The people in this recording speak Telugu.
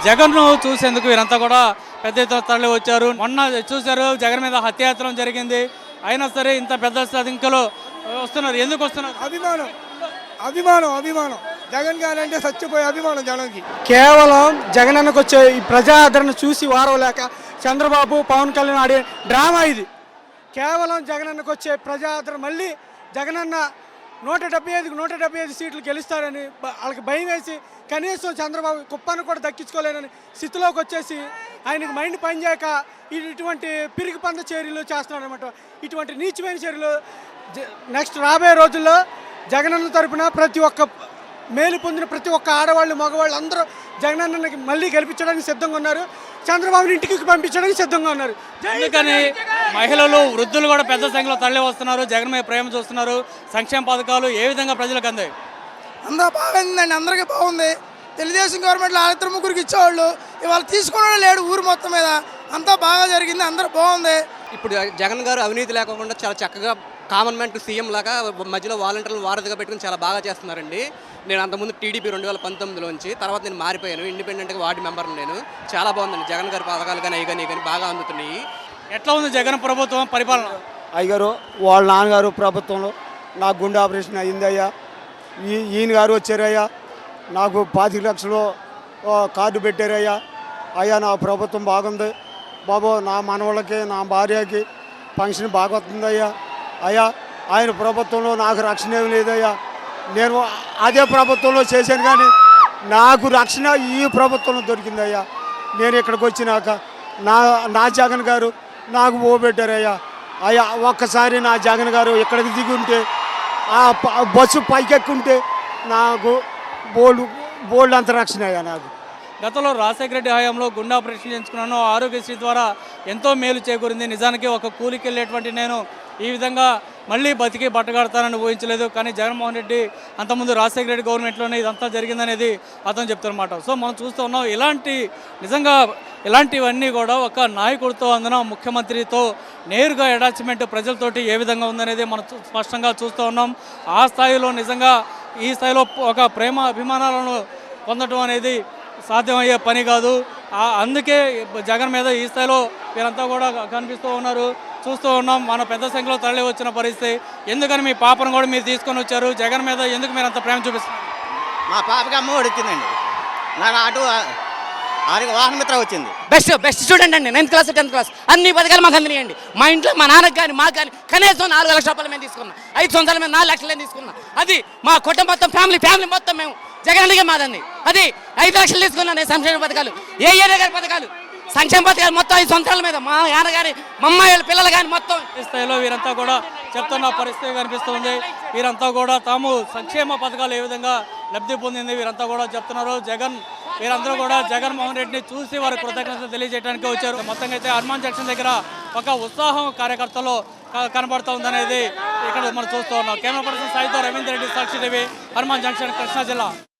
జగన్ను చూసేందుకు వీరంతా కూడా పెద్ద ఎత్తున తరలి వచ్చారు. మొన్న చూశారు జగన్ మీద హత్యాయత్నం జరిగింది. అయినా సరే ఇంత పెద్ద సంఖ్యలో వస్తున్నారు. ఎందుకు వస్తున్నారు? అభిమానం అభిమానం అభిమానం జగన్ గారు అంటే చచ్చిపోయే అభిమానం జనానికి. కేవలం జగన్ అన్నకు వచ్చే ఈ ప్రజా ఆదరణ చూసి వారవలేక చంద్రబాబు పవన్ కళ్యాణ్ ఆడే డ్రామా ఇది. కేవలం జగన్ అన్నకు వచ్చే ప్రజా ఆదరణ మళ్ళీ జగనన్న 175 సీట్లు గెలుస్తారని వాళ్ళకి భయం వేసి కనీసం చంద్రబాబు కుప్పాన్ని కూడా దక్కించుకోలేనని స్థితిలోకి వచ్చేసి ఆయనకు మైండ్ పనిచేయక ఇటువంటి పిరికి పంద చర్యలు చేస్తున్నాడు అనమాట. ఇటువంటి నీచమైన చర్యలు నెక్స్ట్ రాబోయే రోజుల్లో జగనన్న తరపున ప్రతి ఒక్క మేలు పొందిన ప్రతి ఒక్క ఆడవాళ్ళు మగవాళ్ళు అందరూ జగనన్నకి మళ్ళీ గెలిపించడానికి సిద్ధంగా ఉన్నారు. చంద్రబాబుని ఇంటికి పంపించడానికి సిద్ధంగా ఉన్నారు. అందుకని మహిళలు వృద్ధులు కూడా పెద్ద సంఖ్యలో తరలి వస్తున్నారు. జగన్ మీద ప్రేమ చూస్తున్నారు. సంక్షేమ పథకాలు ఏ విధంగా ప్రజలకు అందాయి? అందరూ బాగుందండి, అందరికీ బాగుంది. తెలుగుదేశం గవర్నమెంట్లో ఇద్దరు ముగ్గురికి ఇచ్చేవాళ్ళు, ఇవాళ తీసుకోవడం లేడు ఊరు మొత్తం మీద. అంతా బాగా జరిగింది, అందరూ బాగుంది. ఇప్పుడు జగన్ గారు అవినీతి లేకుండా చాలా చక్కగా కామన్ మ్యాన్ టు సీఎం లాగా మధ్యలో వాలంటీర్లు వారధిగా పెట్టుకుని చాలా బాగా చేస్తున్నారండి. నేను అంతకుముందు టీడీపీ 2019లోంచి తర్వాత నేను మారిపోయాను, ఇండిపెండెంట్గా వార్డు మెంబర్ని. నేను చాలా బాగుందండి జగన్ గారి పథకాలు కానీ అవి కానీ బాగా అందుతున్నాయి. ఎట్లా ఉంది జగన్ ప్రభుత్వం పరిపాలన? అయ్యగారు వాళ్ళ నాన్నగారు ప్రభుత్వంలో నాకు గుండె ఆపరేషన్ అయ్యిందయ్యా. ఈయన గారు వచ్చారయ్యా, నాకు 25 లక్షలు కార్డు పెట్టారయ్యా. అయ్యా నా ప్రభుత్వం బాగుంది బాబు, నా మనవాళ్ళకి నా భార్యకి ఫంక్షన్ బాగా వస్తుందయ్యా. అయ్యా ఆయన ప్రభుత్వంలో నాకు రక్షణ ఏమి లేదయ్యా. నేను అదే ప్రభుత్వంలో చేశాను కానీ నాకు రక్షణ ఈ ప్రభుత్వంలో దొరికిందయ్యా. నేను ఇక్కడికి వచ్చినాక నా జగన్ గారు నాకు ఓపెట్టారయ్యా. అయ్యా ఒక్కసారి నా జగన్ గారు ఇక్కడికి దిగుంటే ఆ బస్సు పైకెక్కుంటే నాకు బోల్డ్ అంత రక్షణ అయ్యా. నాకు గతంలో రాజశేఖర రెడ్డి హయాంలో గుండె ఆపరేషన్ చేయించుకున్నాను. ఆరోగ్యశ్రీ ద్వారా ఎంతో మేలు చేకూరింది. నిజానికి ఒక కూలికి వెళ్ళేటువంటి నేను ఈ విధంగా మళ్ళీ బతికి బట్టగడతానని ఊహించలేదు. కానీ జగన్మోహన్ రెడ్డి అంతకుముందు రాజశేఖర రెడ్డి గవర్నమెంట్లోనే ఇదంతా జరిగిందనేది అతను చెప్తున్నమాట. సో మనం చూస్తూ ఉన్నాం నిజంగా ఇలాంటివన్నీ కూడా ఒక నాయకుడితో అందున ముఖ్యమంత్రితో నేరుగా అటాచ్మెంట్ ప్రజలతోటి ఏ విధంగా ఉందనేది మనం స్పష్టంగా చూస్తూ ఉన్నాం. ఆ స్థాయిలో నిజంగా ఈ స్థాయిలో ఒక ప్రేమ అభిమానాలను పొందడం అనేది సాధ్యమయ్యే పని కాదు. అందుకే జగన్ మీద ఈ స్థాయిలో వీరంతా కూడా కనిపిస్తూ ఉన్నారు, చూస్తూ ఉన్నాం. మన పెద్ద సంఖ్యలో తరలి వచ్చిన పరిస్థితి. ఎందుకని మీ పాపను కూడా మీరు తీసుకొని వచ్చారు? జగన్ మీద ఎందుకు మీరు అంత ప్రేమ చూపిస్తున్నారు? మా పాపకి అమ్మ కూడా వచ్చిందండి, నాకు అటు వాహన మిత్ర వచ్చింది. బెస్ట్ స్టూడెంట్ అండి, 9th క్లాస్ 10th క్లాస్ అన్ని పథకాలు మాకు అందినాయండి. మా ఇంట్లో మా నాన్నకి కానీ మాకు కానీ కనీసం 4 లక్షల రూపాయలు మేము తీసుకున్నాం. 5 సంవత్సరాల మీద 4 లక్షలు తీసుకున్నాం. అది మా కుటుంబం మొత్తం ఫ్యామిలీ మొత్తం మేము జగన్కే మాదండి. అది 5 లక్షలు తీసుకున్నాను. సంక్షేమ పథకాలు ఏ గారి పథకాలు సంక్షేమ పథకాలు మొత్తం 5 సంవత్సరాల మీద మా నాన్నగారి మా అమ్మాయిల పిల్లలు కానీ మొత్తం ఈ స్థాయిలో వీరంతా కూడా చెప్తున్న పరిస్థితి కనిపిస్తుంది. వీరంతా కూడా తాము సంక్షేమ పథకాలు ఏ విధంగా లబ్ధి పొందింది వీరంతా కూడా చెప్తున్నారు. వీరందరూ కూడా జగన్మోహన్ రెడ్డిని చూసి వారి కృతజ్ఞతలు తెలియజేయడానికి వచ్చారు. మొత్తంగా అయితే హనుమాన్ జంక్షన్ దగ్గర ఒక ఉత్సాహం కార్యకర్తలు కనబడుతూ ఉందనేది ఇక్కడ మనం చూస్తూ ఉన్నాం. కెమెరా పర్సన్ సాయితో రవీంద్ర రెడ్డి, సాక్షి టీవీ, హనుమాన్ జంక్షన్, కృష్ణా జిల్లా.